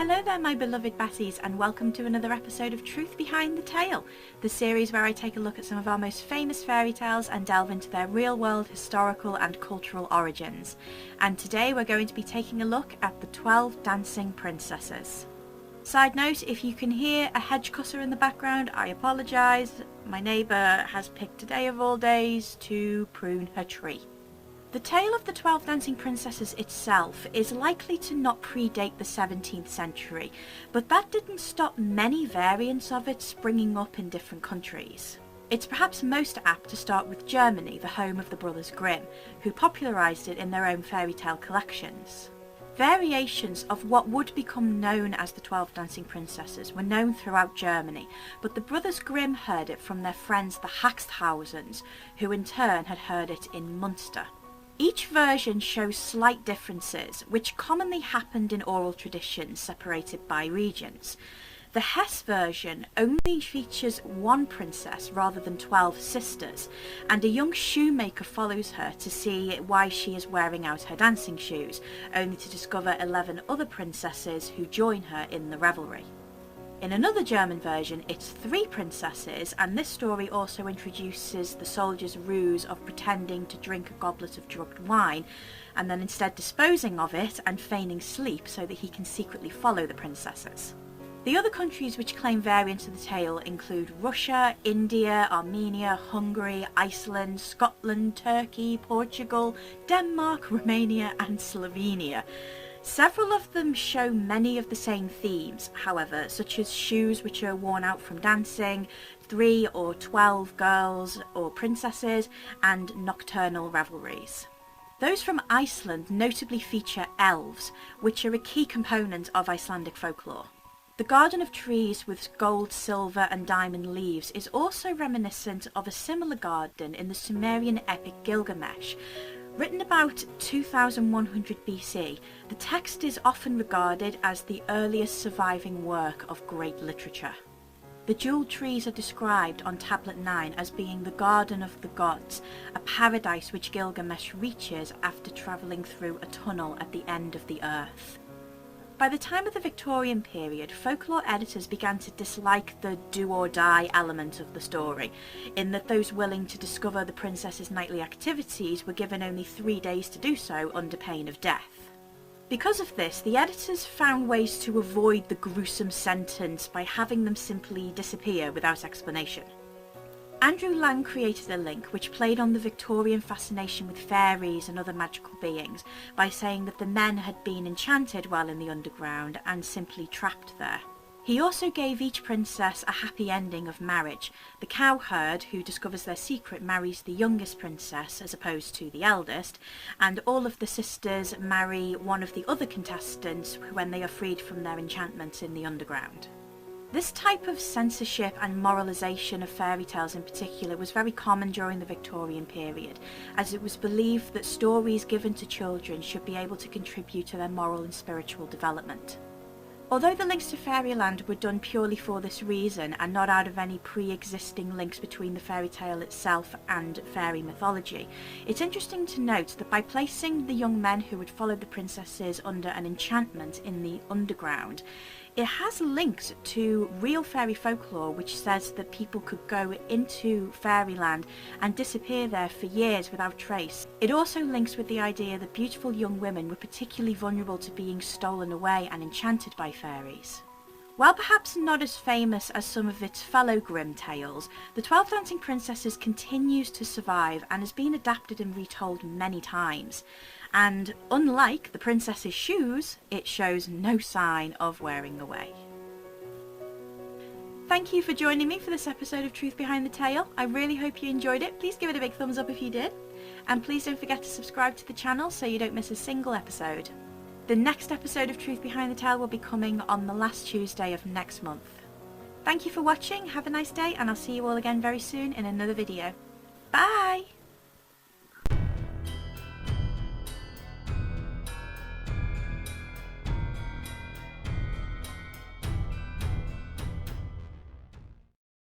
Hello there my beloved Batties, and welcome to another episode of Truth Behind the Tale, the series where I take a look at some of our most famous fairy tales and delve into their real world historical and cultural origins. And today we're going to be taking a look at the 12 Dancing Princesses. Side note, if you can hear a hedge cusser in the background, I apologise. My neighbour has picked today of all days to prune her tree. The tale of the 12 Dancing Princesses itself is likely to not predate the 17th century, but that didn't stop many variants of it springing up in different countries. It's perhaps most apt to start with Germany, the home of the Brothers Grimm, who popularised it in their own fairy tale collections. Variations of what would become known as the 12 Dancing Princesses were known throughout Germany, but the Brothers Grimm heard it from their friends the Haxthausens, who in turn had heard it in Munster. Each version shows slight differences, which commonly happened in oral traditions separated by regions. The Hesse version only features one princess rather than 12 sisters, and a young shoemaker follows her to see why she is wearing out her dancing shoes, only to discover 11 other princesses who join her in the revelry. In another German version, it's 3 princesses, and this story also introduces the soldier's ruse of pretending to drink a goblet of drugged wine, and then instead disposing of it and feigning sleep so that he can secretly follow the princesses. The other countries which claim variants of the tale include Russia, India, Armenia, Hungary, Iceland, Scotland, Turkey, Portugal, Denmark, Romania and Slovenia. Several of them show many of the same themes, however, such as shoes which are worn out from dancing, 3 or 12 girls or princesses, and nocturnal revelries. Those from Iceland notably feature elves, which are a key component of Icelandic folklore. The garden of trees with gold, silver and diamond leaves is also reminiscent of a similar garden in the Sumerian epic Gilgamesh. Written about 2100 BC, the text is often regarded as the earliest surviving work of great literature. The jewelled trees are described on Tablet 9 as being the Garden of the Gods, a paradise which Gilgamesh reaches after travelling through a tunnel at the end of the earth. By the time of the Victorian period, folklore editors began to dislike the do-or-die element of the story, in that those willing to discover the princess's nightly activities were given only 3 days to do so under pain of death. Because of this, the editors found ways to avoid the gruesome sentence by having them simply disappear without explanation. Andrew Lang created a link which played on the Victorian fascination with fairies and other magical beings by saying that the men had been enchanted while in the underground and simply trapped there. He also gave each princess a happy ending of marriage. The cowherd, who discovers their secret, marries the youngest princess as opposed to the eldest, and all of the sisters marry one of the other contestants when they are freed from their enchantments in the underground. This type of censorship and moralisation of fairy tales in particular was very common during the Victorian period, as it was believed that stories given to children should be able to contribute to their moral and spiritual development. Although the links to Fairyland were done purely for this reason and not out of any pre-existing links between the fairy tale itself and fairy mythology, it's interesting to note that by placing the young men who would follow the princesses under an enchantment in the underground, it has links to real fairy folklore which says that people could go into Fairyland and disappear there for years without trace. It also links with the idea that beautiful young women were particularly vulnerable to being stolen away and enchanted by fairies. While perhaps not as famous as some of its fellow Grimm tales, the 12 Dancing Princesses continues to survive and has been adapted and retold many times. And unlike the princess's shoes, it shows no sign of wearing away. Thank you for joining me for this episode of Truth Behind the Tale. I really hope you enjoyed it. Please give it a big thumbs up if you did. And please don't forget to subscribe to the channel so you don't miss a single episode. The next episode of Truth Behind the Tale will be coming on the last Tuesday of next month. Thank you for watching, have a nice day, and I'll see you all again very soon in another video. Bye!